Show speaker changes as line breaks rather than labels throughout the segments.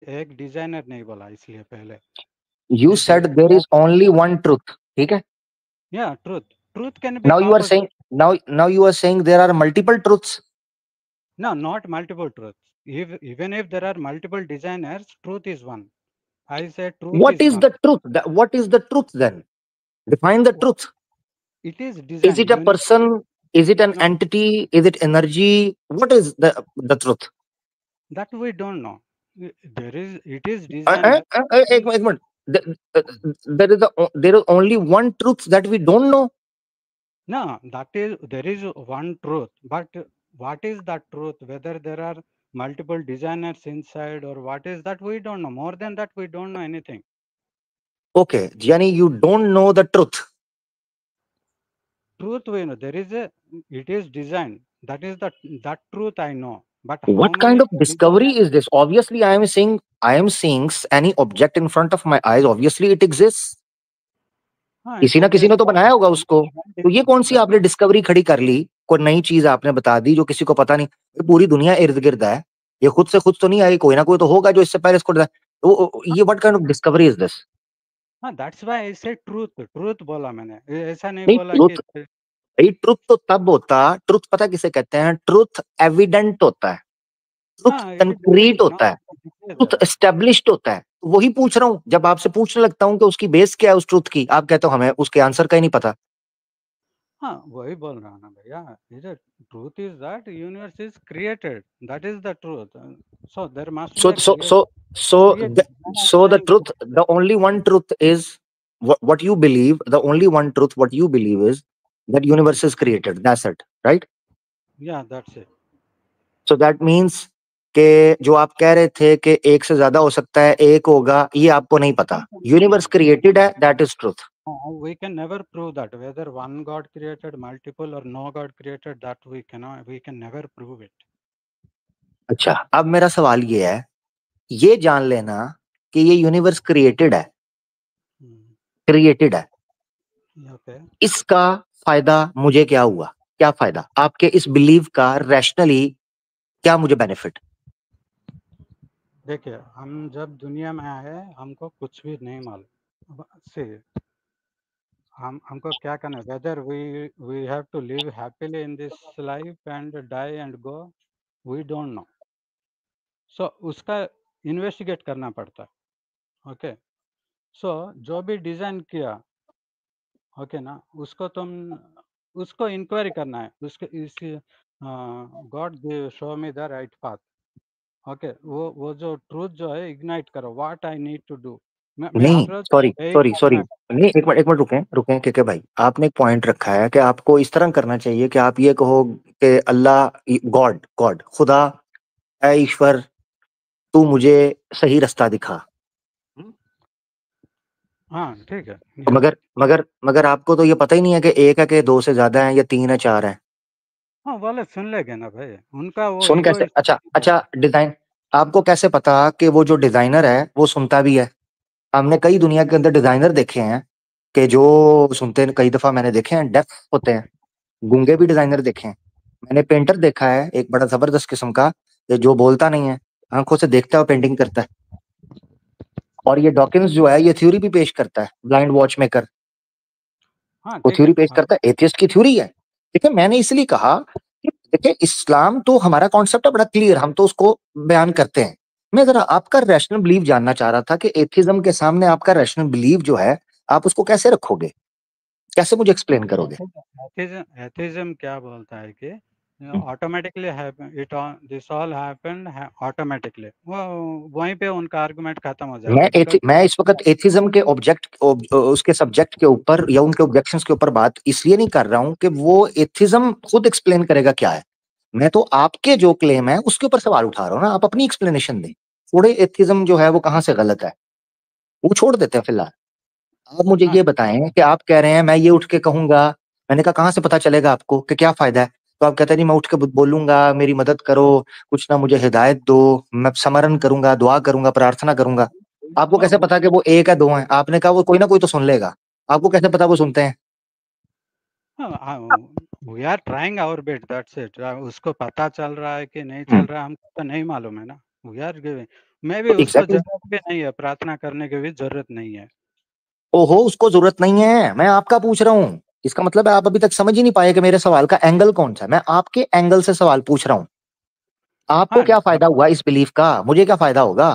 एक डिजाइनर नहीं बोला इसलिए पहले।
You said there is only one truth. ठीक है?
Yeah, truth can be
Now you are
composite.
saying now you are saying there are multiple truths.
No, not multiple truths. Even if there are multiple designers, truth is one. I say truth
What
is
is
one.
the truth? What is the truth then? Define the truth.
It is
Is
design.
it a person? Is it an
No,
entity? Is it energy? What is the truth?
that we don't know. There is. It is designer.
एक minute. There is only one truth that we don't know.
No, that is there is one truth. But what is that truth? Whether there are multiple designers inside or what is that we don't know. More than that, we don't know anything.
Okay, Gianni, you don't know the truth.
Truth we know. There is a. It is design. That truth I know. But how
What kind
many
of discovery
designers?
is this? Obviously, I am seeing any object in front of my eyes. Obviously, it exists.
It
किसी ना किसी
exists.
ने तो बनाया होगा उसको. तो ये कौन सी
That
आपने डिस्कवरी खड़ी कर ली? कोई नई चीज आपने बता दी जो किसी को पता नहीं. ये पूरी दुनिया इर्द गिर्द है. ये खुद से खुद तो नहीं आई. कोई ना कोई तो होगा जो इससे पहले इसको ये what kind of discovery is this?
हाँ, that's why I said truth. Truth बोला मैंने. ऐसा नहीं
नहीं,
बोला कि
ट्रुथ. भाई ट्रुथ तो तब होता. ट्रुथ पता किसे कहते हैं? ट्रुथ एविडेंट होता है. ट्रुथ
हाँ, it is
concrete
evident. No,
होता है. Truth
that.
एस्टेब्लिश्ड होता है. वही पूछ रहा हूं. जब आपसे पूछने लगता हूं कि उसकी बेस क्या है उस ट्रुथ की, आप कहते हो हमें उसके आंसर का ही नहीं पता.
हाँ, वही बोल रहा हूँ ना भैया. ये truth is that universe is created. That is the truth. So there must be
So
a
so so so
creator.
the, so the truth, the only one truth is what you believe. The only one truth what you believe is that universe is created. That's it, right?
Yeah, that's it.
So that means कि जो आप कह रहे थे कि एक से ज्यादा हो सकता है, एक होगा, ये आपको नहीं पता. यूनिवर्स क्रिएटेड है, that is truth.
We can never prove that whether one God created multiple or no God created, that we cannot. We can never prove it.
अच्छा, अब मेरा सवाल ये है, ये जान लेना कि ये यूनिवर्स क्रिएटेड है. क्रिएटेड है.
Okay.
इसका फायदा मुझे क्या हुआ? क्या फायदा आपके इस बिलीव का? रैशनली क्या मुझे बेनिफिट?
देखिए, हम जब दुनिया में आए हमको कुछ भी नहीं मालूम. से हमको क्या करना है? Whether we have to live happily in this life and die and go, we don't know. So उसका इन्वेस्टिगेट करना पड़ता है. ओके. सो जो भी डिज़ाइन किया, ओके ना, उसको इंक्वायरी करना है. उसके इस god show me the right path. Okay. वो जो ट्रूथ जो है इग्नाइट करो. What I need to do. मैं
नहीं,
हर रोज
सॉरी
यही
सॉरी सॉरी.
करना है.
नहीं, एक मिनट रुकें रुकें के भाई. आपने एक पॉइंट रखा है कि आपको इस तरह करना चाहिए कि आप ये कहो कि अल्लाह, गॉड गॉड खुदा, ऐ ईश्वर, तू मुझे सही रास्ता दिखा.
हाँ, ठीक है.
तो
या
मगर आपको तो ये पता ही नहीं है कि एक है कि दो से ज्यादा है या तीन है चार है.
हाँ, वाले सुन लेंगे ना भाई. उनका वो
सुन कैसे?
ईगोइस्ट
अच्छा
है.
अच्छा, डिजाइन. आपको कैसे पता कि वो जो डिजाइनर है वो सुनता भी है? हमने कई दुनिया के अंदर डिजाइनर देखे हैं कि जो सुनते हैं. कई दफा मैंने देखे हैं डेफ होते हैं. गूंगे भी डिजाइनर देखे हैं. मैंने पेंटर देखा है एक बड़ा जबरदस्त किस्म का, कि जो बोलता नहीं है, आंखों से देखता है और पेंटिंग करता है. और ये डॉकिंस जो है ये थ्योरी भी पेश करता है, ब्लाइंड वॉच मेकर.
हाँ,
वो
ठीक
थ्योरी
है.
पेश
हाँ,
करता है, एथियस्ट की थ्योरी है. देखिए, मैंने इसलिए कहा कि देखिए, इस्लाम तो हमारा कॉन्सेप्ट है बड़ा क्लियर, हम तो उसको बयान करते हैं. मैं जरा आपका रैशनल बिलीव जानना चाह रहा था कि एथिज्म के सामने आपका रैशनल बिलीव जो है, आप उसको कैसे रखोगे? कैसे मुझे एक्सप्लेन करोगे?
एथिज्म क्या बोलता है कि automatically it this all happened automatically. वो वहीं पे उनका आर्गुमेंट खत्म हो जाता है. बिकॉज
मैं इस वक्त एथिज्म के उसके सब्जेक्ट के ऊपर या उनके ऑब्जेक्शंस के ऊपर बात इसलिए नहीं कर रहा हूं कि वो एथिज्म खुद एक्सप्लेन करेगा क्या है. मैं तो आपके जो क्लेम है उसके ऊपर सवाल उठा रहा हूं ना. आप अपनी एक्सप्लेनेशन दें. थोड़े एथिज्म जो है वो कहां से गलत है, वो छोड़ देते हैं फिलहाल. आप मुझे
हाँ,
ये बताएं कि आप कह रहे हैं मैं ये उठ के कहूंगा. मैंने कहा कहां से पता चलेगा आपको कि क्या फायदा है? तो आप कहते हैं नहीं, मैं उठ के बोलूंगा मेरी मदद करो, कुछ ना मुझे हिदायत दो, मैं समरण करूंगा, दुआ करूंगा, प्रार्थना करूंगा. आपको कैसे
वो
पता कि वो एक है दो है? आपने कहा वो कोई ना कोई तो सुन लेगा. आपको कैसे पता वो सुनते हैं?
We are trying our bet. That's it. उसको पता चल रहा है कि नहीं
हम्म.
चल रहा है हमको तो नहीं मालूम है ना. We are giving. मैं भी
तो
उसको
एग्जैक्टली
जरूरत भी नहीं है, प्रार्थना करने की भी जरूरत नहीं है।
ओहो, उसको जरूरत नहीं है, मैं आपका पूछ रहा हूँ। इसका मतलब है आप अभी तक समझ ही नहीं पाए कि मेरे सवाल का एंगल कौन सा है। मैं आपके एंगल से सवाल पूछ रहा हूँ। आपको
हाँ,
क्या फायदा हुआ इस बिलीफ का? मुझे क्या फायदा होगा?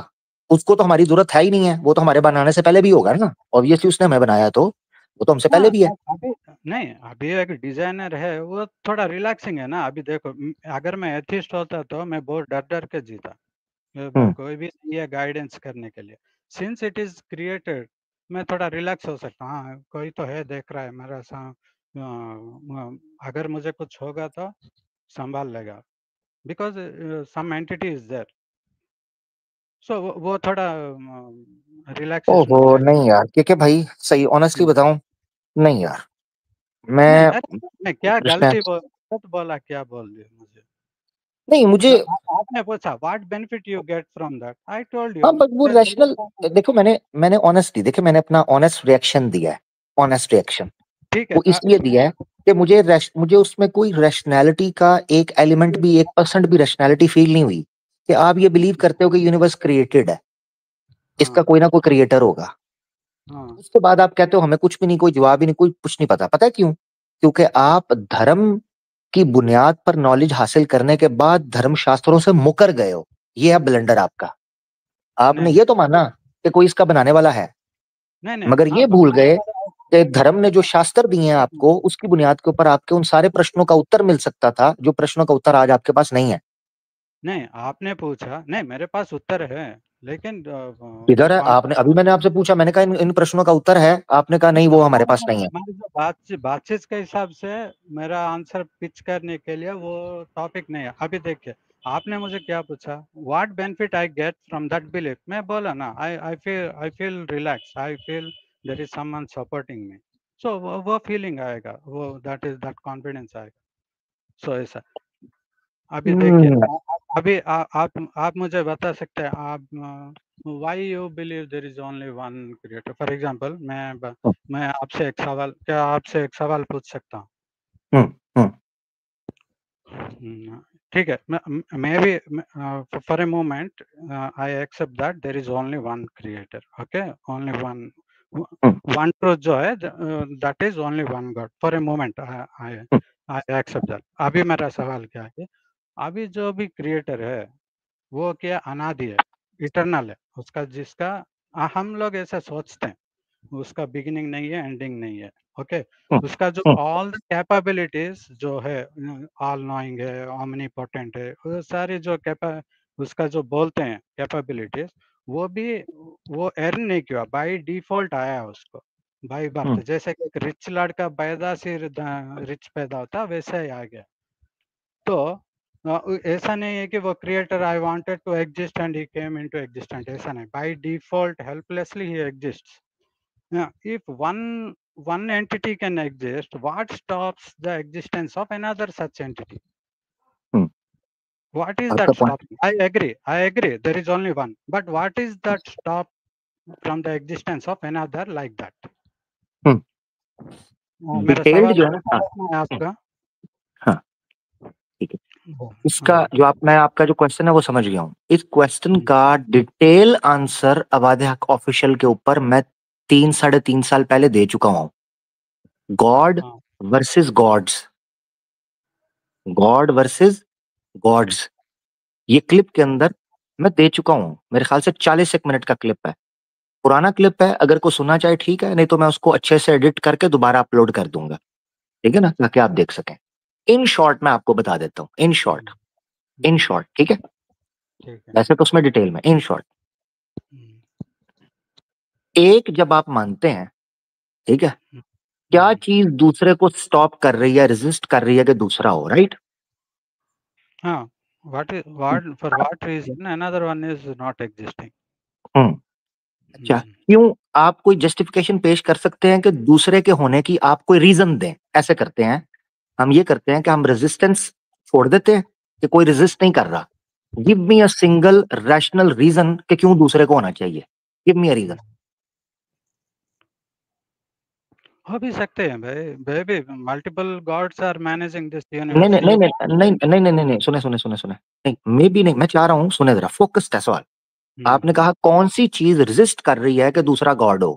उसको तो हमारी जरूरत है ही नहीं है, वो तो हमारे बनाने से पहले भी होगा ना। ऑब्वियसली उसने हमें बनाया तो वो तो हमसे पहले
हाँ,
भी है।
अभी नहीं, अभी एक डिजाइनर है, वो थोड़ा रिलैक्सिंग है ना। अभी देखो, अगर मैं एथिस्ट होता तो मैं बहुत डर डर के जीता।
हम्म।
कोई भी नहीं है गाइडेंस करने के लिए। सिंस इट इज क्रिएटेड, मैं थोड़ा रिलैक्स हो सकता हूँ। हाँ, कोई तो है, देख रहा है मेरा अगर मुझे कुछ होगा तो संभाल लेगा, because some entity is there. So वो थोड़ा रिलैक्सेशन
ओहो
हो जाएगा।
नहीं यार, क्योंकि भाई सही ऑनेस्टली
हम्म।
बताऊं, नहीं यार,
नहीं,
मैं
अरे मैं क्या
कृष्ण
गलत बोला, क्या बोल दिया मुझे?
नहीं मुझे।
आपने पूछा what benefit you get from that, I told
हाँ
यू।
बट वो रैशनल, देखो मैंने ऑनेस्टली देखो, मैंने अपना ऑनेस्ट रिएक्शन दिया है। ऑनेस्ट रिएक्शन
ठीक है।
वो इसलिए दिया है कि मुझे उसमें कोई रैशनैलिटी का एक एलिमेंट भी, 1% भी रैशनैलिटी फील नहीं हुई कि आप ये बिलीव करते हो कि यूनिवर्स क्रिएटेड है, इसका
हाँ,
कोई ना कोई क्रिएटर होगा।
हाँ,
उसके बाद आप कहते हो हमें कुछ भी नहीं, कोई जवाब ही नहीं, कोई कुछ नहीं पता। पता है क्यों? क्योंकि आप धर्म की बुनियाद पर नॉलेज हासिल करने के बाद धर्म शास्त्रों से मुकर गए हो। ये है ब्लंडर आपका।
नहीं,
आपने
नहीं,
ये तो माना कि कोई इसका बनाने वाला है,
नहीं, नहीं,
मगर
हाँ,
ये भूल
बनाने
गए
वाला
कि धर्म ने जो शास्त्र दिए हैं आपको, उसकी बुनियाद के ऊपर आपके उन सारे प्रश्नों का उत्तर मिल सकता था, जो प्रश्नों का उत्तर आज आपके पास नहीं है।
नहीं, आपने पूछा, नहीं, मेरे पास उत्तर है, लेकिन
इधर है, आपने अभी मैंने आपसे पूछा, मैंने कहा इन प्रश्नों का उत्तर है, आपने कहा नहीं वो हमारे पास नहीं है।
हमारी जो बातचीत के हिसाब से मेरा आंसर पिच करने के लिए वो टॉपिक नहीं है। अभी देखिए, आपने मुझे क्या पूछा, what benefit I get from that belief. मैं बोला ना, I feel relax, I feel there is someone supporting me. So वो फीलिंग आएगा, वो दैट कॉन्फिडेंस आएगा। सो ऐसा। अभी देखिए,
हम्म।
अभी आप मुझे बता सकते हैं, आप why you believe there is only one creator. For example, मैं आपसे एक सवाल, क्या आपसे एक सवाल पूछ सकता हूँ?
हम्म। हम्म।
हम्म, ठीक है। मैं भी, for a moment I accept that there is only one creator, okay, only one.
Hmm.
One truth जो है, that is only one god. For a moment I I accept that. अभी मेरा सवाल क्या है, अभी जो भी क्रिएटर है वो क्या अनादि है, इटरनल है, उसका जिसका हम लोग ऐसा सोचते हैं, उसका बिगिनिंग नहीं है, एंडिंग नहीं है, ओके।
हम्म।
उसका जो
हम्म।
ऑल द कैपेबिलिटीज जो है, ऑल नोइंग है, ओमनीपोटेंट है, वो सारे जो कैपा उसका जो बोलते हैं कैपेबिलिटीज, वो भी वो अर्न नहीं किया, बाय डिफॉल्ट आया उसको, बाय बर्थ।
हम्म।
जैसे कि एक रिच लड़का पैदा से रिच पैदा होता, वैसा ही आ गया। तो ऐसा नहीं है कि वो creator I wanted to exist and he came into existent, ऐसा नहीं। By default helplessly he exists. If one entity can exist, what stops the existence of another such entity?
Hmm.
What is
आपका
that
point.
stopping? I agree there is only one, but what is that stop from the existence of another like that? मेरा
detailed
सवाल
जो है ना, हाँ।
समझ में आया
हम्म।
आपका?
हाँ ठीक है। इसका
हाँ,
जो मैं आपका जो क्वेश्चन है वो समझ गया हूँ। इस क्वेश्चन
हम्म,
का डिटेल आंसर अवादे हक ऑफिशियल के ऊपर मैं 3 साढ़े 3 साल पहले दे चुका हूँ। गॉड
हाँ,
versus gods, god versus gods, ये क्लिप के अंदर मैं दे चुका हूँ। मेरे ख्याल से 40 एक मिनट का क्लिप है, पुराना क्लिप है। अगर कोई सुनना चाहे ठीक है, नहीं तो मैं उसको अच्छे से एडिट करके दोबारा अपलोड कर दूंगा, ठीक है ना, ताकि आप देख सकें। इन शॉर्ट मैं आपको बता देता हूँ, in short, in
hmm,
short, ठीक है।
ठीक है।
वैसे तो उसमें डिटेल में, इन शॉर्ट,
हम्म,
एक जब आप मानते हैं, ठीक है,
हम्म,
क्या
हम्म,
चीज दूसरे को स्टॉप कर रही है, रेजिस्ट कर रही है कि दूसरा हो, राइट?
हाँ, for what reason another one is not existing?
हम्म। अच्छा,
हम्म,
क्यों? आप कोई जस्टिफिकेशन पेश कर सकते हैं कि दूसरे के होने की, आप कोई रीजन दें। ऐसे करते हैं हम, ये करते हैं कि हम रेजिस्टेंस छोड़ देते हैं कि कोई रेजिस्ट नहीं कर रहा। Give me a single rational reason कि क्यों दूसरे को होना चाहिए। Give me a reason.
हो भी सकते हैं भाई, भी multiple gods are managing this
नहीं
यूनिवर्स।
नहीं नहीं
यू
नहीं नहीं नहीं नहीं नहीं, सुने सुने सुने सुने, नहीं मे भी नहीं, मैं चाह रहा हूं सुने जरा, फोकस्ड है सवाल। आपने कहा कौन सी चीज रेजिस्ट कर रही है कि दूसरा गॉड हो,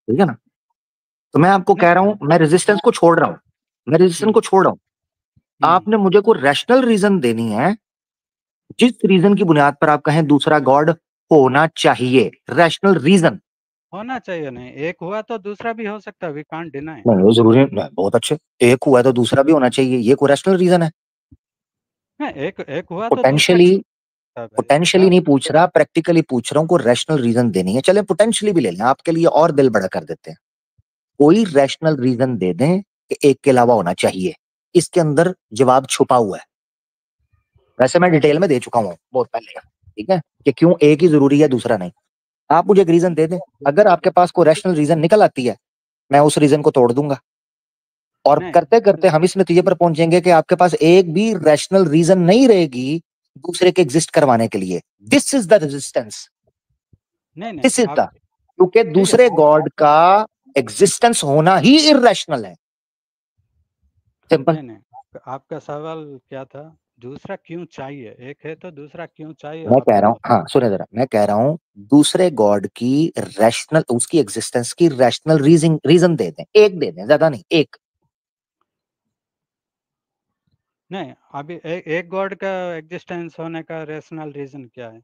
ठीक है ना? तो मैं आपको कह रहा
नहीं
हूं मैं रेजिस्टेंस को छोड़ रहा हूं, मैं रेजिस्टेंस को छोड़ रहा हूं। आपने मुझे कोई रैशनल रीजन देनी है जिस रीजन की बुनियाद पर आप कहें दूसरा गॉड होना चाहिए, रैशनल रीजन।
होना चाहिए। नहीं, एक हुआ तो दूसरा भी हो सकता है, वी कांट डिनाई।
नहीं वो जरूरी नहीं, बहुत अच्छे, एक हुआ है तो दूसरा भी होना चाहिए, ये कोई रैशनल रीजन है?
एक हुआ तो दूसरा
पोटेंशियली,
क्यों होता है भाई?
पोटेंशियली नहीं पूछ रहा, प्रैक्टिकली पूछ रहा हूँ, कोई रैशनल रीजन देनी है। चले पोटेंशियली भी ले लें, आपके लिए और दिल बड़ा कर देते हैं। कोई रैशनल रीजन दे दें कि एक के अलावा होना चाहिए, इसके अंदर जवाब छुपा हुआ है। वैसे मैं डिटेल में दे चुका हूँ बहुत पहले, ठीक है, कि क्यों एक ही जरूरी है दूसरा नहीं। आप मुझे एक रीजन दे दें, अगर आपके पास कोई रैशनल रीजन निकल आती है मैं उस रीजन को तोड़ दूंगा, और
नहीं
करते करते हम इस नतीजे पर पहुंचेंगे कि आपके पास एक भी रैशनल रीजन नहीं रहेगी दूसरे के एग्जिस्ट करवाने के लिए। दिस इज द रेजिस्टेंस,
नहीं नहीं
दिस इज
आप
द, क्योंकि
ठीक है।
दूसरे गॉड का एग्जिस्टेंस होना ही इररेशनल है, सिंपल।
नहीं नहीं, आपका सवाल क्या था? दूसरा क्यों चाहिए? एक है तो दूसरा क्यों चाहिए
मैं
आप
कह
ये
रहा हूँ,
बोल।
हाँ सुने जरा, मैं कह रहा हूँ दूसरे गॉड की रैशनल, उसकी एग्जिस्टेंस की रैशनल रीजन रीजन दे दें, एक दे दें, ज्यादा नहीं, एक।
नहीं, अभी एक गॉड का एग्जिस्टेंस होने का रेशनल रीजन क्या है?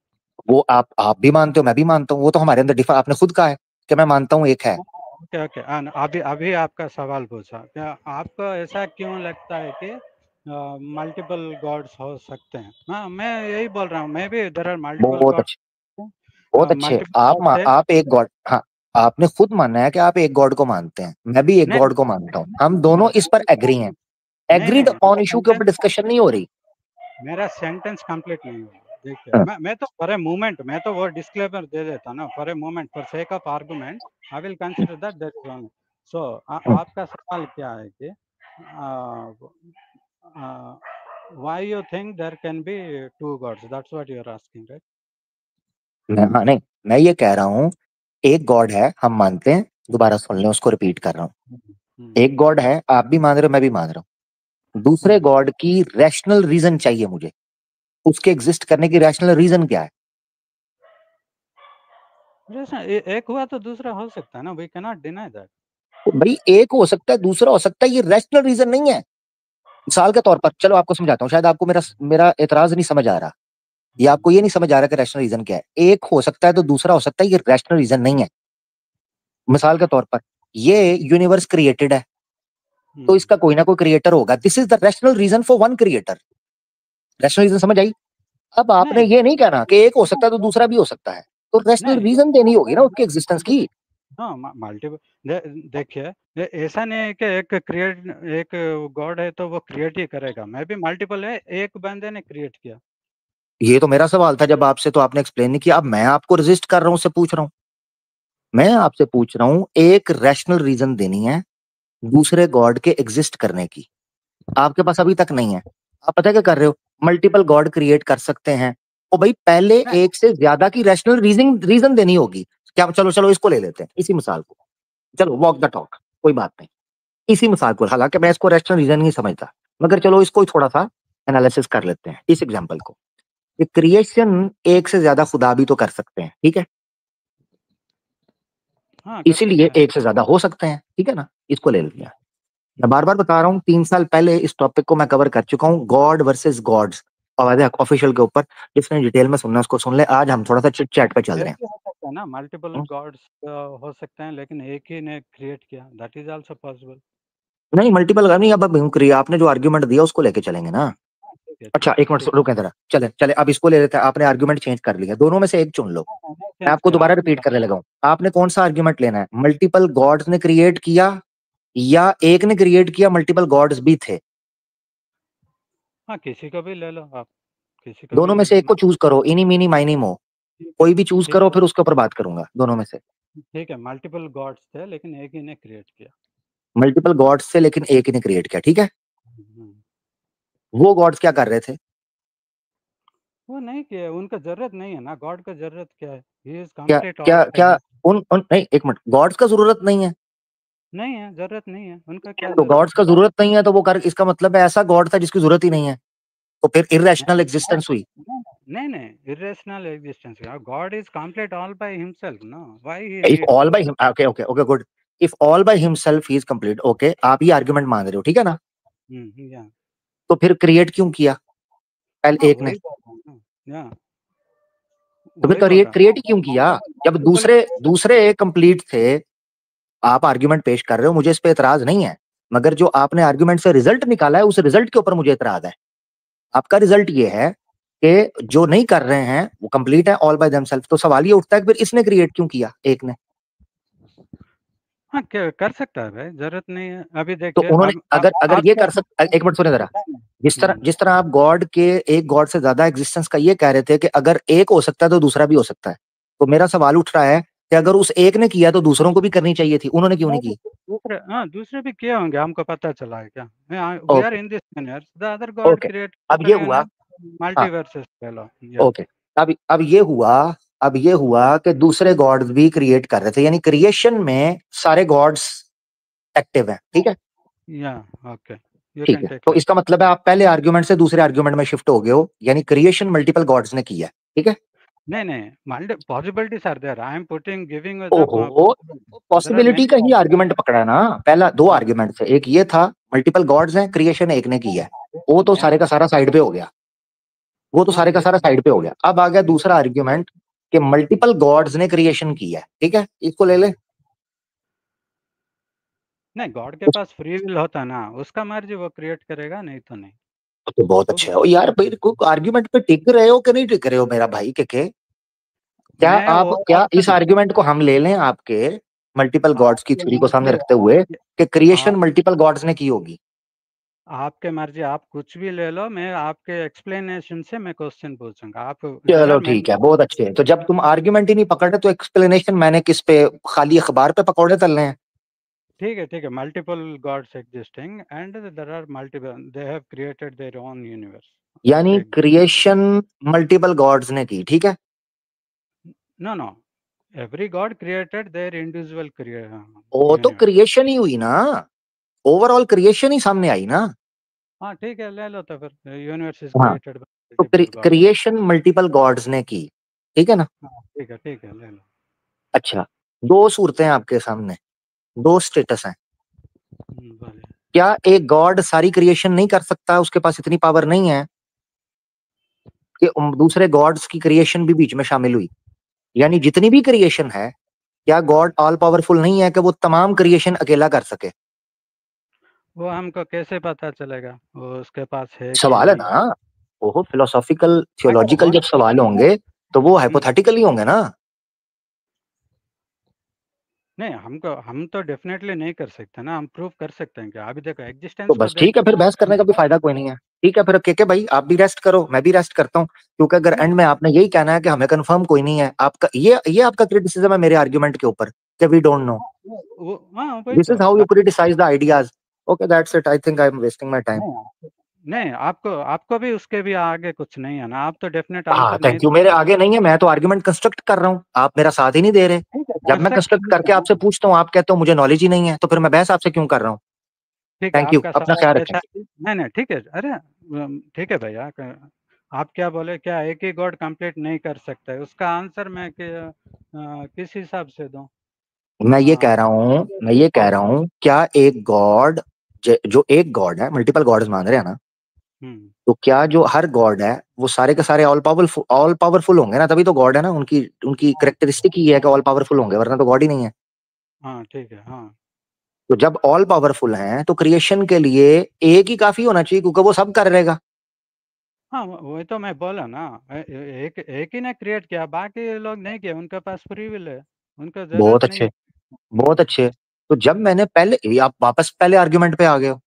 वो आप भी मानते हो, मैं भी मानता हूँ, वो तो हमारे अंदर डिफर, आपने खुद कहा है कि मैं मानता हूँ एक है।
ओके ओके, अभी अभी आपका सवाल पूछा, क्या आपको ऐसा क्यों लगता है कि मल्टीपल गॉड्स हो सकते हैं? हाँ, मैं यही बोल रहा हूँ, मैं भी देयर आर मल्टीपल
बहुत अच्छे,
गॉड्स।
बहुत अच्छे।
मल्टीपल गॉड्स है।
आप एक गॉड, हाँ, आपने खुद माना है कि आप एक गॉड को मानते हैं, मैं भी एक
नहीं
गॉड को मानता हूँ, हम दोनों इस पर एग्री हैं।
नहीं
एग्रीड
नहीं,
ऑन इशू के ऊपर डिस्कशन नहीं हो रही।
मेरा सेंटेंस कंप्लीट नहीं हुआ। देखिए,
हाँ,
मैं तो फॉर ए मोमेंट, मैं तो वो डिस्क्लेमर दे देता ना, for a moment, for sake of argument I will consider that that is only. So
हाँ,
आपका सवाल क्या है कि why you think there can be two gods, that's what you are asking, right?
हाँ, नहीं, मैं ये कह रहा हूँ एक गॉड है, हम मानते हैं, दोबारा सुन लें, उसको रिपीट कर रहा हूँ। एक गॉड है, आप भी मान रहे हो, मैं भी मान रहा हूँ। दूसरे गॉड की रैशनल रीजन चाहिए मुझे, उसके एग्जिस्ट करने की रैशनल रीजन क्या है?
एक हुआ तो दूसरा हो सकता है ना, we can not deny that.
तो भाई एक हो सकता है दूसरा हो सकता है, ये रैशनल रीजन नहीं है। मिसाल के तौर पर चलो आपको समझाता हूँ, शायद आपको मेरा मेरा एतराज नहीं समझ आ रहा, या आपको ये नहीं समझ आ रहा कि रैशनल रीजन क्या है। एक हो सकता है तो दूसरा हो सकता है, ये रैशनल रीजन नहीं है। मिसाल के तौर पर ये यूनिवर्स क्रिएटेड है, तो इसका कोई ना कोई क्रिएटर होगा, this is the rational reason for one creator. Rational reason समझ आई? अब आपने
नहीं
ये नहीं कहना कि एक हो सकता है तो दूसरा भी हो सकता है, तो रैशनल
नहीं,
रीजन देनी होगी ना उसके एग्जिस्टेंस की।
हाँ, मल्टीपल। देखिए, ऐसा नहीं है कि एक गॉड है तो वो क्रिएट ही करेगा, मैं भी मल्टीपल है, एक बंदे ने क्रिएट किया।
ये तो मेरा सवाल था जब आपसे, तो आपने एक्सप्लेन नहीं किया, अब मैं आपको रेजिस्ट कर रहा हूं, उससे पूछ रहा हूं, मैं आपसे पूछ रहा हूं एक रैशनल रीजन देनी है दूसरे गॉड के एग्जिस्ट करने की, आपके पास अभी तक नहीं है। आप पता है क्या कर रहे हो, मल्टीपल गॉड क्रिएट कर सकते हैं, और भाई पहले
नहीं
एक से ज्यादा की रैशनल रीजन रीजन देनी होगी। क्या, चलो चलो इसको ले लेते हैं, इसी मिसाल को, चलो वॉक द टॉक, कोई बात नहीं, इसी मिसाल को, हालांकि मैं इसको रैशनल रीजन नहीं समझता, मगर चलो इसको ही थोड़ा सा एनालिसिस कर लेते हैं, इस एग्जाम्पल को। क्रिएशन एक से ज्यादा खुदा भी तो कर सकते हैं, ठीक है,
हाँ, कर
इसीलिए
सकते हैं।
एक से ज्यादा हो सकते हैं, ठीक है ना, इसको ले लिया। मैं बार बार बता रहा हूँ, 3 साल पहले इस टॉपिक को मैं कवर कर चुका हूँ, गॉड वर्सेस गॉड्स, आवाज ऑफिशियल के ऊपर, जिसने डिटेल में सुनना उसको सुन ले। आज हम थोड़ा सा चिट चैट पे चल
एक
रहे हैं।
ही हो सकता है ना, मल्टीपल गॉड्स हो सकते हैं, लेकिन एक ही ने क्रिएट किया, दैट इज आल्सो पॉसिबल।
नहीं मल्टीपल नहीं, अब आपने जो आर्ग्यूमेंट दिया उसको लेके चलेंगे ना।
ठीक है, ठीक
अच्छा
है,
एक मिनट
ठीक।
रुकें जरा, चले चले अब इसको ले लेते हैं, आपने आर्ग्यूमेंट चेंज कर लिया, दोनों में से एक चुन लो।
नहीं
मैं
चेंज
आपको
किया
दोबारा
आपने
रिपीट
कहा।
करने लगा हूँ, आपने कौन सा आर्ग्यूमेंट लेना है, मल्टीपल गॉड्स ने क्रिएट किया या एक ने क्रिएट किया मल्टीपल गॉड्स भी थे?
हाँ, किसी को भी ले लो आप, किसी को भी
दोनों में से एक को
मैं।
चूज करो, इनी मीनी माइनी मो,
ठीक है,
कोई भी चूज
ठीक
करो,
है,
फिर उसके ऊपर बात करूंगा दोनों में से।
ठीक है, मल्टीपल गॉड्स थे लेकिन एक ही ने क्रिएट किया।
मल्टीपल गॉड्स से लेकिन एक ही ने क्रिएट किया, ठीक है।
हम्म,
वो गॉड्स क्या कर रहे थे?
वो नहीं किया, उनका जरूरत नहीं है ना, गॉड का जरूरत क्या है? ही इज
क्या
कंप्लीट
क्या
ऑल
क्या
टाइम।
उन नहीं, एक मिनट, गॉड्स का जरूरत नहीं है?
नहीं है, जरूरत नहीं है, उनका क्या
तो
जरूरत
गॉड्स का जरूरत नहीं है तो वो कर, इसका मतलब है ऐसा गॉड था जिसकी जरूरत ही नहीं है, तो फिर
है?
इररेशनल
नहीं
एग्जिस्टेंस हुई।
नहीं, irrational existence. God is complete all by himself, no? Why he
if
needs
all
to?
By him, okay okay okay good, if all by himself he is complete, okay आप ये argument मान रहे हो, ठीक है ना?
या
तो फिर क्रिएट क्यों किया एल
हाँ
एक ने?
वही बोल रहा हूँ ना, या
तो फिर
वही बोल रहा
क्रिएट ही क्यों
हूँ
किया जब
मल्टीपल।
दूसरे दूसरे कंप्लीट थे? आप आर्ग्यूमेंट पेश कर रहे हो, मुझे इस पे एतराज नहीं है, मगर जो आपने आर्ग्यूमेंट से रिजल्ट निकाला है उस रिजल्ट के ऊपर मुझे एतराज है। आपका रिजल्ट ये है कि जो नहीं कर रहे हैं वो कंप्लीट है ऑल बाय देमसेल्फ, तो सवाल ये उठता है कि फिर इसने क्रिएट क्यों किया एक ने?
हाँ कर सकता है भाई, जरूरत नहीं है। अभी
तो
देखिए
उन्होंने
अब
अगर अगर ये
आपको
कर सक एक मिनट सुने जरा,
हम्म,
जिस तरह आप गॉड के एक गॉड से ज्यादा एग्जिस्टेंस का ये कह रहे थे कि अगर एक हो सकता है तो दूसरा भी हो सकता है, तो मेरा सवाल उठ रहा है कि अगर उस एक ने किया तो दूसरों को भी करनी चाहिए थी, उन्होंने क्यों नहीं की?
दूसरे, हाँ दूसरे भी किए होंगे, हमको पता चला है क्या? We are
okay
in this universe, the other god
okay,
create
अब ये हुआ,
यूनिवर्स,
हाँ
मल्टीवर्सेस कह लो या
ओके, अब ये हुआ कि दूसरे गॉड्स भी क्रिएट कर रहे थे, यानी क्रिएशन में सारे गॉड्स एक्टिव हैं, ठीक है?
या ओके, यू
ठीक
कैन
है,
टेक
तो
लाइक।
इसका मतलब है आप पहले आर्ग्यूमेंट से दूसरे आर्ग्यूमेंट में शिफ्ट हो गए हो, यानी क्रिएशन मल्टीपल गॉड्स ने की है, ठीक है?
नहीं, multi possibilities are there, I am putting giving the
ओहो,
देयर आर
पॉसिबिलिटी
मेनी
का ही आर्गुमेंट
पॉसिबिलिटीज।
पकड़ा ना, पहला दो आर्गुमेंट थे, एक ये था मल्टीपल गॉड्स हैं, क्रिएशन एक ने की है, वो तो सारे का सारा साइड पे हो गया, वो तो
हाँ
सारे का
ये
सारा साइड पे हो गया। अब आ गया दूसरा आर्गुमेंट कि मल्टीपल गॉड्स ने क्रिएशन की है, ठीक है, इसको ले ले।
नहीं, गॉड के पास फ्री विल होता ना, उसका मर्जी वो क्रिएट करेगा, नहीं तो नहीं।
तो बहुत
वो
अच्छा है। ओ यार भाई, को आर्गुमेंट पे टिक रहे हो कि नहीं टिक रहे हो मेरा भाई के?
मैं वो
क्या इस
ऑप्शन
आर्गुमेंट को हम ले लें आपके मल्टीपल गॉड्स की
आपके
थ्योरी को सामने
मर्जी,
रखते हुए कि क्रिएशन
आप
मल्टीपल गॉड्स ने की होगी?
आपके मर्जी, आप कुछ भी ले लो, मैं आपके एक्सप्लेनेशन से मैं क्वेश्चन पूछूंगा। आप देर
चलो
आर
ठीक
मेनी।
है, बहुत अच्छे है। तो जब तुम आर्ग्यूमेंट ही नहीं पकड़ रहे तो एक्सप्लेनेशन मैंने किस पे, खाली अखबार पे पकौड़े तलने हैं?
ठीक है, multiple gods existing and there are multiple, they have created their own universe.
यानी
ओके,
क्रिएशन मल्टीपल गॉड्स ने की, ठीक है?
No, every god created their individual
वो तो
यूनिवर्स।
क्रिएशन ही हुई ना, ओवरऑल क्रिएशन ही सामने आई ना।
हाँ ठीक है, ले लो तो फिर यूनिवर्स इज
हाँ,
क्रिएटेड बाय
तो
multiple god.
Creation multiple gods ने की, ठीक है ना?
हाँ ठीक है, ले लो।
अच्छा, दो सूरतें हैं आपके सामने, दो स्टेटस हैं।
बोलिए।
क्या एक गॉड सारी क्रिएशन नहीं कर सकता, उसके पास इतनी पावर नहीं है कि दूसरे गॉड्स की क्रिएशन भी बीच में शामिल हुई? यानी जितनी भी क्रिएशन है, क्या गॉड ऑल पावरफुल नहीं है कि वो तमाम क्रिएशन अकेला कर सके?
वो हमको कैसे पता चलेगा वो उसके पास है कि
सवाल है
नहीं?
ना, वो फिलोसॉफिकल
अगर
थियोलॉजिकल जब
होना
सवाल होंगे तो वो
हम्म,
हाइपोथेटिकल ही होंगे ना।
नहीं, हम तो डेफिनेटली नहीं कर सकते ना, हम प्रूव कर सकते हैं क्या? अभी देखो
तो
एग्जिस्टेंस को
बस ठीक है,
देखो
फिर
ना।
बहस करने का भी फायदा कोई नहीं है। ठीक है फिर के भाई, आप भी रेस्ट करो, मैं भी रेस्ट करता हूँ, क्योंकि अगर एंड में आपने यही कहना है कि हमें कंफर्म कोई नहीं है, आपका ये आपका क्रिटिसिज्म है मेरे आर्ग्यूमेंट के ऊपर कि वी डोंट नो।
हाँ वही
दिस
तो
is how you criticize the ideas. Okay that's it, I think I am wasting my time.
नहीं, नहीं, आपको आपको भी उसके भी आगे कुछ नहीं है ना, आप तो डेफिनेट
हाँ
आंसर नहीं
थैंक यू,
दे
मेरे
सकते।
आगे नहीं है, मैं तो आर्ग्यूमेंट कंस्ट्रक्ट कर रहा हूँ, आप मेरा साथ ही नहीं दे रहे।
ठीक है,
जब मैं
कंस्ट्रक्ट
कंस्ट्रक्ट करके
कीजिए।
आपसे पूछता हूँ आप कहते हो मुझे नॉलेज ही नहीं है, तो फिर मैं बहस आपसे क्यों कर रहा हूँ?
ठीक है,
थैंक यू,
आपका
अपना
सवाल
ख्याल रखें।
कैसा है? नहीं, ठीक है, अरे ठीक है भैया, आप क्या बोले, क्या एक ही गॉड कंप्लीट नहीं कर सकता है? उसका आंसर मैं किस हिसाब से दूं? हाँ,
मैं ये कह रहा हूँ क्या एक गॉड, जो एक गॉड है, मल्टीपल गॉड्स मान रहे हैं ना,
हम्म,
तो क्या जो हर गॉड है वो सारे के सारे ऑल पावरफुल होंगे ना, तभी तो गॉड है ना, उनकी उनकी
हाँ
करेक्टरिस्टिक ही है कि ऑल पावरफुल होंगे, वरना तो गॉड ही नहीं है।
हाँ ठीक है, हाँ
तो जब ऑल पावरफुल हैं तो क्रिएशन के लिए एक ही काफी होना चाहिए, क्योंकि वो सब कर रहेगा।
हाँ, वही तो मैं बोला ना। एक एक ही ने क्रिएट किया, बाकी लोग नहीं किए, उनके पास फ्री विल है, उनको
बहुत
जरूरत नहीं
अच्छे,
है।
बहुत अच्छे। तो जब मैंने पहले, ये आप वापस पहले आर्ग्यूमेंट पे आ गए हो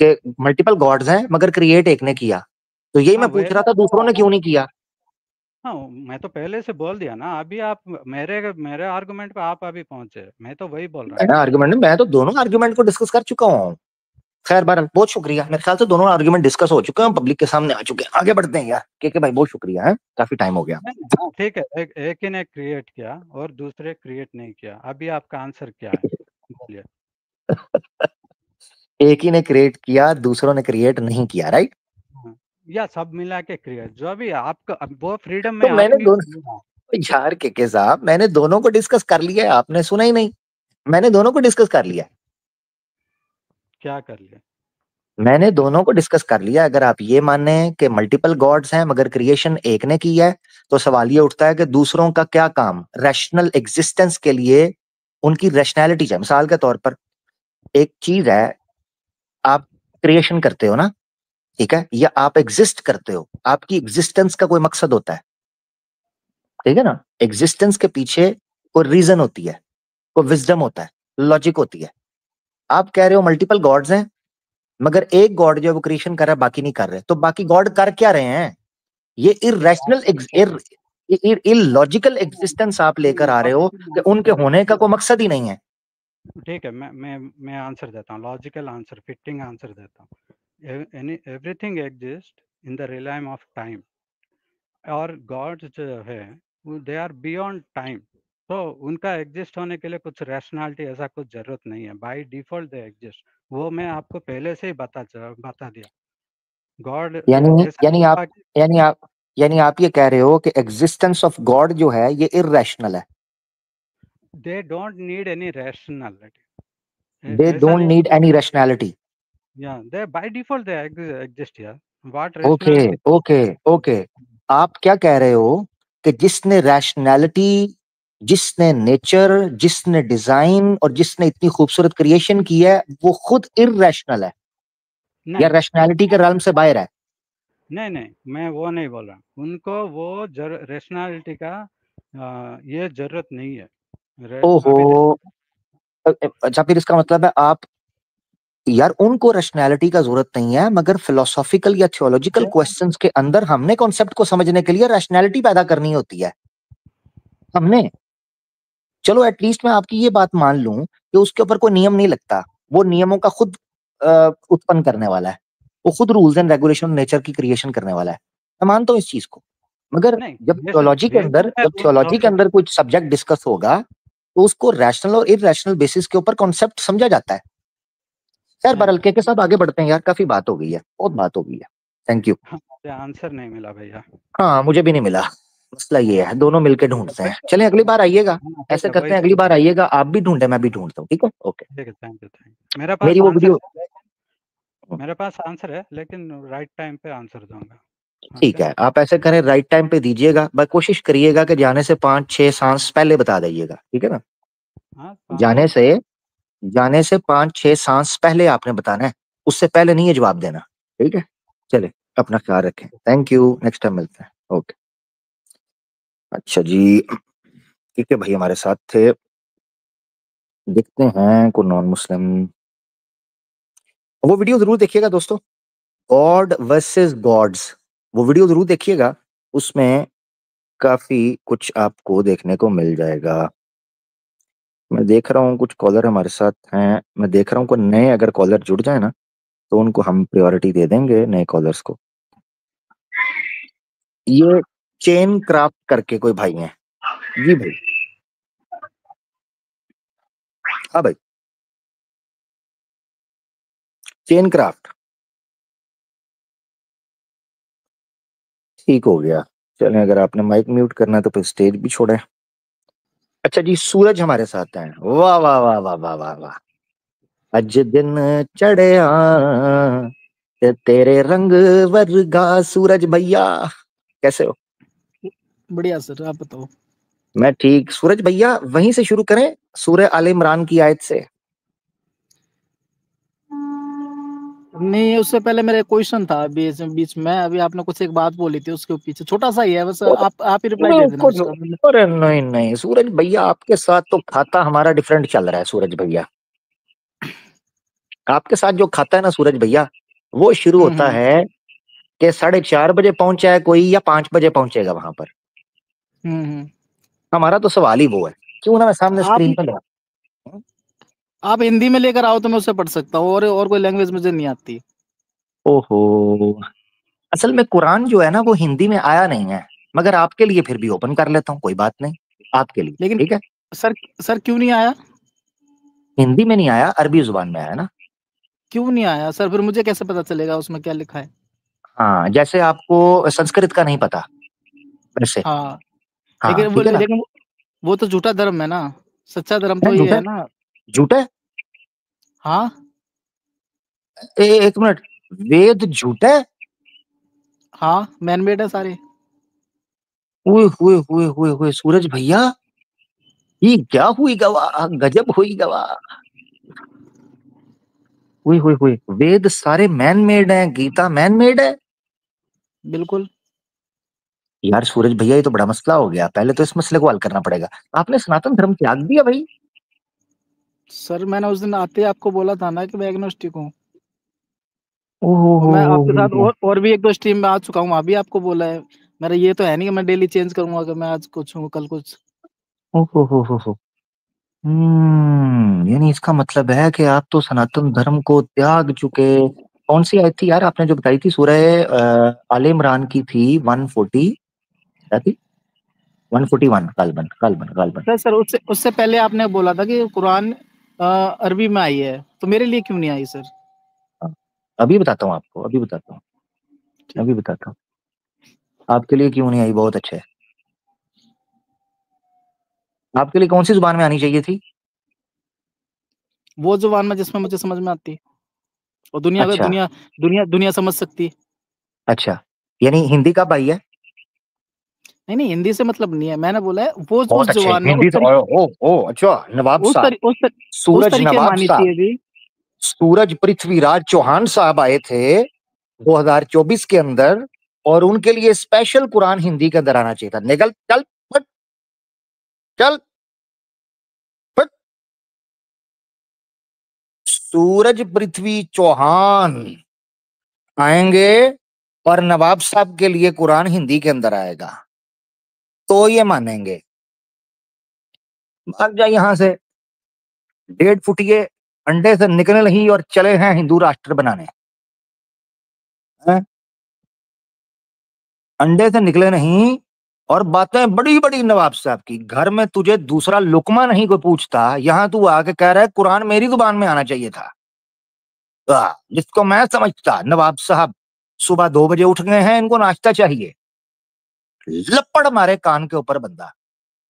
कि मल्टीपल गॉड्स हैं मगर क्रिएट एक ने किया, तो यही
हाँ
मैं
वही
पूछ रहा था दूसरों ने क्यों नहीं किया?
हाँ, मैं तो पहले से बोल दिया ना, अभी आप मेरे मेरे आर्गुमेंट पे आप अभी पहुंचे, मैं तो वही बोल रहा
मैंने
था।
आर्ग्यूमेंट, मैं तो दोनों आर्ग्यूमेंट को डिस्कस कर चुका हूँ। खैर बहरहाल बहुत शुक्रिया, मेरे ख्याल से दोनों आर्ग्यूमेंट डिस्कस हो चुके हैं, पब्लिक के सामने आ चुके हैं, आगे बढ़ते हैं यार। के भाई बहुत शुक्रिया है, काफी टाइम हो गया।
नहीं, हाँ ठीक है, एक ही ने क्रिएट किया और दूसरे क्रिएट नहीं किया, अभी आपका आंसर क्या है? बोलिए।
एक ही ने क्रिएट किया, दूसरों ने क्रिएट नहीं किया, राइट?
हाँ या सब मिला के क्रिएट, जो भी आपका वो फ्रीडम
तो
में
मैंने
आपकी
दोनों यार के साहब, मैंने दोनों को डिस्कस कर लिया है, आपने सुना ही नहीं। मैंने दोनों को डिस्कस कर लिया।
क्या कर लिया?
मैंने दोनों को डिस्कस कर लिया। अगर आप ये माने कि मल्टीपल गॉड्स हैं मगर क्रिएशन एक ने की है, तो सवाल ये उठता है कि दूसरों का क्या काम रैशनल एग्जिस्टेंस के लिए, उनकी रैशनैलिटी है। मिसाल के तौर पर एक चीज है, आप क्रिएशन करते हो ना, ठीक है, या आप एग्जिस्ट करते हो, आपकी एग्जिस्टेंस का कोई मकसद होता है, ठीक है ना। एग्जिस्टेंस के पीछे कोई रीजन होती है, कोई विजडम होता है, लॉजिक होती है। आप कह रहे हो मल्टीपल गॉड्स हैं, मगर एक गॉड जो है वो क्रिएशन कर रहा है, बाकी नहीं कर रहे, तो बाकी गॉड कर क्या रहे हैं? ये इररेशनल इलॉजिकल एग्जिस्टेंस आप लेकर आ रहे हो कि उनके होने का कोई मकसद ही नहीं है।
ठीक है, मैं आंसर देता हूँ, लॉजिकल आंसर, फिटिंग आंसर देता हूँ। Everything exist in the realm of time, और गॉड जो है दे आर बियॉन्ड टाइम, तो उनका एग्जिस्ट होने के लिए कुछ रैशनैलिटी ऐसा कुछ जरूरत नहीं है, बाय डिफॉल्ट दे एग्जिस्ट। वो मैं आपको पहले से ही बता दिया। गॉड
यानी
ऐसा
यानी आप
होगा कि
यानी आप यानी आप ये कह रहे हो कि एग्जिस्टेंस ऑफ गॉड जो है ये इररेशनल है।
They don't need any rationality,
they
ऐसा
डोंट
नहीं।
Need any rationality.
या they by default they exist यार, what
okay,
rationality?
Okay, okay. आप क्या कह रहे हो कि जिसने रैशनैलिटी, जिसने नेचर, जिसने डिजाइन और जिसने इतनी खूबसूरत क्रिएशन की है, वो खुद इररेशनल है या
नहीं
रैशनैलिटी के realm से बाहर है?
नहीं नहीं, मैं वो नहीं बोल रहा, उनको वो रैशनैलिटी का ये जरूरत नहीं है।
ओहो।
अभी देखो,
अच्छा, फिर इसका मतलब है आप, यार उनको रैशनैलिटी का जरूरत नहीं है, मगर फिलोसॉफिकल या थियोलॉजिकल क्वेश्चंस के अंदर हमने कॉन्सेप्ट को समझने के लिए रैशनैलिटी पैदा करनी होती है। हमने, चलो एटलीस्ट मैं आपकी ये बात मान लूं कि उसके ऊपर कोई नियम नहीं लगता, वो नियमों का खुद उत्पन्न करने वाला है, वो खुद रूल्स एंड रेगुलेशन नेचर की क्रिएशन करने वाला है। मैं मानता हूँ इस चीज को। मगर
नहीं
जब
जैसे
थियोलॉजी के अंदर,
नेचर में
जब
रूल्स
थियोलॉजी के
होते
अंदर कुछ सब्जेक्ट डिस्कस होगा, तो उसको रैशनल और इररेशनल बेसिस के ऊपर कॉन्सेप्ट समझा जाता है। खैर,
नहीं,
बहरहाल के साथ आगे बढ़ते हैं यार, काफी बात हो गई है, बहुत बात हो गई है। Thank you.
मुझे आंसर नहीं मिला भैया।
हाँ, मुझे भी नहीं मिला। मसला ये है, दोनों मिलके ढूंढते हैं। चलें, अगली बार आइएगा।
हाँ ठीक
ऐसे
है, वही
करते हैं, अगली बार आइएगा, आप भी ढूंढे, मैं भी ढूंढता हूँ, ठीक है, ओके।
ठीक है, थैंक यू, मेरे पास
मेरी वो
आंसर
वीडियो,
है, मेरे पास आंसर है, लेकिन राइट टाइम पे आंसर दूंगा।
ठीक
ओके।
है, आप ऐसे करें, राइट टाइम पे दीजिएगा, बस कोशिश करिएगा कि जाने से 5-6 सांस पहले बता दीजिएगा, ठीक है ना।
हाँ, 5-6
जाने से,
साल।
जाने से 5-6 सांस पहले आपने बताना है, उससे पहले नहीं है जवाब देना, ठीक है। चले, अपना ख्याल रखें, थैंक यू, नेक्स्ट टाइम मिलते हैं, ओके। अच्छा जी, ठीक है भाई, हमारे साथ थे। देखते हैं को नॉन मुस्लिम, वो वीडियो जरूर देखिएगा दोस्तों, गॉड वर्सेस गॉड्स, वो वीडियो जरूर देखिएगा, उसमें काफी कुछ आपको देखने को मिल जाएगा। मैं देख रहा हूँ कुछ कॉलर हमारे साथ हैं, मैं देख रहा हूँ को नए अगर कॉलर जुड़ जाए ना, तो उनको हम प्रायोरिटी दे देंगे, नए कॉलर्स को। ये चेन क्राफ्ट करके कोई भाई हैं। जी भाई, हाँ भाई, चेन क्राफ्ट, ठीक हो गया। चलें, अगर आपने माइक म्यूट करना है तो फिर स्टेज भी छोड़े। अच्छा जी, सूरज हमारे साथ हैं, वाह वाह वाह वाह वाह वाह वाह। अज दिन चढ़िया ते तेरे रंग वर्गा, सूरज भैया कैसे हो?
बढ़िया सर, आप बताओ।
मैं ठीक। सूरज भैया, वहीं से शुरू करें, सूरह आले इमरान की आयत से।
नहीं, उससे पहले मेरा क्वेश्चन था बीच बीच में, अभी आपने कुछ एक बात बोली थी उसके पीछे, छोटा सा ही है बस, आप ही रिप्लाई दे देना
कुछ,
उसका।
अरे नहीं नहीं सूरज भैया, आपके साथ तो खाता हमारा डिफरेंट चल रहा है सूरज भैया। आपके साथ जो खाता है ना सूरज भैया, वो शुरू होता
हम्म
है कि 4:30 बजे पहुंचा है कोई, या 5 बजे पहुंचेगा वहां पर।
हम्म।
हमारा तो सवाल ही वो है, क्यों ना मैं सामने
आप
स्क्रीन पर लगा।
आप हिंदी में लेकर आओ तो मैं उसे पढ़ सकता हूँ, और कोई लैंग्वेज मुझे नहीं आती।
ओहो, असल में कुरान जो है ना वो हिंदी में आया नहीं है, मगर आपके लिए फिर भी ओपन कर लेता हूँ, कोई बात नहीं, आपके लिए,
लेकिन
ठीक है।
सर, सर क्यों नहीं आया?
हिंदी में नहीं आया, अरबी जुबान में आया ना।
क्यों नहीं आया सर? फिर मुझे कैसे पता चलेगा उसमें क्या लिखा है?
हाँ, जैसे आपको संस्कृत का नहीं पता वैसे।
हाँ,
हाँ, ठीक है ना?
लेकिन वो तो झूठा धर्म है ना, सच्चा धर्म तो
नहीं,
ये
झूठा
है ना।
झूठा है?
हाँ,
एक मिनट, वेद झूठा है?
हाँ, मैन मेड है सारे।
हुए हुए हुए हुए हुए सूरज भैया, ये क्या हुई गवाह, गजब हुई गवाह। हुई हुई हुई, वेद सारे मैन मेड हैं, गीता मैन मेड है?
बिल्कुल।
यार सूरज भैया, ये तो बड़ा मसला हो गया, पहले तो इस मसले को हल करना पड़ेगा। आपने सनातन धर्म त्याग दिया भाई?
सर मैंने उस दिन आते ही आपको बोला था ना कि मैं एग्नोस्टिक हूँ,
ओहो
और मैं आपके साथ
हो।
और भी 1-2 स्ट्रीम में आ चुका हूँ, वहाँ भी आपको बोला है। मेरा ये तो है नहीं कि मैं डेली चेंज करूंगा कि मैं आज कुछ हूँ कल कुछ।
ओहो हो। यानी इसका मतलब है कि आप तो सनातन धर्म को त्याग चुके। कौन सी आयत थी यार आपने जो बताई थी? सूरह आले इमरान की थी 140, क्या थी? 141, गालबन गालबन गालबन।
सर उससे उससे पहले आपने बोला था कि कुरान अरबी में आई है, तो मेरे लिए क्यों नहीं आई सर?
हाँ, अभी बताता हूँ आपको, अभी बताता हूँ,
ठीक।
अभी बताता हूँ। आपके लिए क्यों नहीं आई, बहुत अच्छा है। आपके लिए कौन सी जुबान में आनी चाहिए थी?
वो जुबान में जिसमें मुझे समझ में आती, और दुनिया
अच्छा,
दुनिया दुनिया दुनिया समझ सकती।
अच्छा, यानी हिंदी कब आई है?
नहीं नहीं, हिंदी से मतलब नहीं है, मैंने बोला है वो उस
बहुत अच्छे,
जुबान में
हिंदी तो ओ अच्छा, नवाब
उस
साहब,
तरी, उस, तर, उस
सूरज
तरीके में
नवाब
आनी
साहब,
चाहिए थी।
सूरज पृथ्वीराज चौहान साहब आए थे 2024 के अंदर, और उनके लिए स्पेशल कुरान हिंदी के अंदर आना चाहिए था। निकल, चल फट, चल फट। सूरज पृथ्वी चौहान आएंगे और नवाब साहब के लिए कुरान हिंदी के अंदर आएगा, तो ये मानेंगे। भाग जा यहां से, 1.5 फुटिए अंडे से निकले नहीं और चले हैं हिंदू राष्ट्र बनाने। हैं? अंडे से निकले नहीं और बातें बड़ी बड़ी नवाब साहब की। घर में तुझे दूसरा लुकमा नहीं कोई पूछता, यहां तू आके कह रहा है कुरान मेरी जुबान में आना चाहिए था। जिसको मैं समझता, नवाब साहब सुबह 2 बजे उठ गए हैं, इनको नाश्ता चाहिए। लपड़ मारे कान के ऊपर बंदा,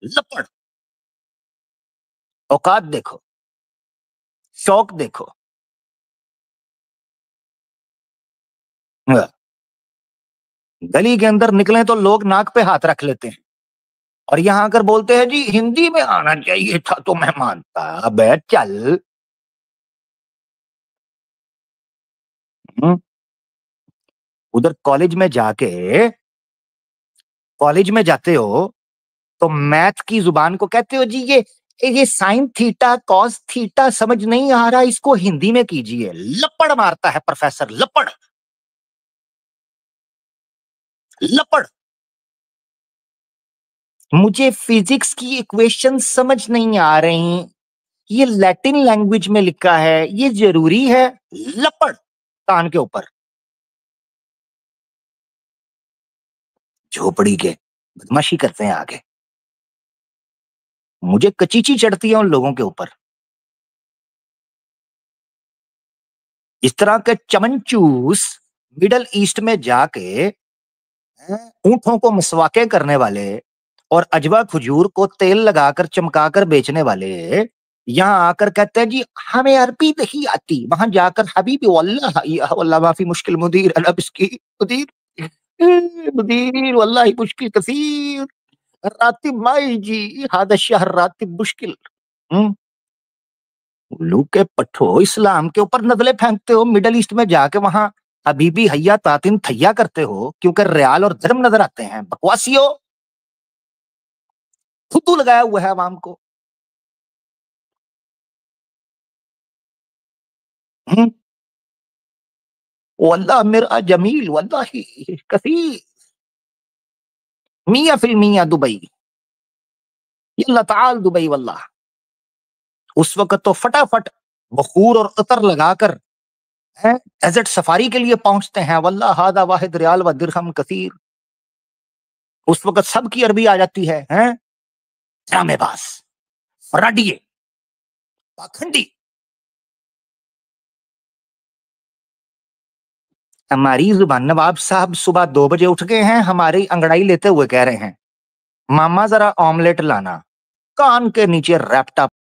लपड़। औकात देखो, शौक देखो। गली के अंदर निकले तो लोग नाक पे हाथ रख लेते हैं, और यहां आकर बोलते हैं जी हिंदी में आना चाहिए था। तो मैं मानता, अबे चल। हम्म, उधर कॉलेज में जाते हो तो मैथ की जुबान को कहते हो जी ये साइन थीटा कॉस थीटा समझ नहीं आ रहा, इसको हिंदी में कीजिए। लपड़ मारता है प्रोफेसर, लपड़ लपड़। मुझे फिजिक्स की इक्वेशन समझ नहीं आ रही, ये लैटिन लैंग्वेज में लिखा है, ये जरूरी है। लपड़ कान के ऊपर। झोपड़ी के बदमाशी करते हैं आगे। मुझे कचीची चढ़ती है उन लोगों के ऊपर। इस तरह के चमनचूस मिडल ईस्ट में जाके ऊंटों को मसवाके करने वाले और अजवा खजूर को तेल लगाकर चमकाकर बेचने वाले यहाँ आकर कहते हैं जी हमें अरबी नहीं आती। वहां जाकर हबीबी वल्लाह या वल्लाह माफी मुश्किल मुदीर अलब इसकी मुदीर, मुदीर वल्लाह मुश्किल कसीर, रातिब माई जी हादा शहर रातिब मुश्किल। उल्लू के पट्टो, इस्लाम के ऊपर नजले फेंकते हो, मिडल ईस्ट में जाके वहां हबीबी हैया तातिन थैया करते हो क्योंकि रियाल और धर्म नजर आते हैं। बकवासियों, फुद्दू लगाया हुआ है आवाम को। हम्म, वल्लाह मेरा जमील वल्लाही कसीर, मियां फिल मियां दुबई, यल्ला ताल दुबई वल्लाह। उस वक्त तो फटाफट बखूर और अतर लगाकर डेजर्ट सफारी के लिए पहुंचते हैं। वल्लाह हादा वाहिद रियाल व दिरहम कसीर। उस वक्त सबकी अरबी आ जाती है, हैं? ड्रामेबाज, फराडिये, पाखंडी। हमारी जुबान, नवाब साहब सुबह 2 बजे उठ गए हैं, हमारी अंगड़ाई लेते हुए कह रहे हैं, मामा जरा ऑमलेट लाना, कान के नीचे रैप्ट अप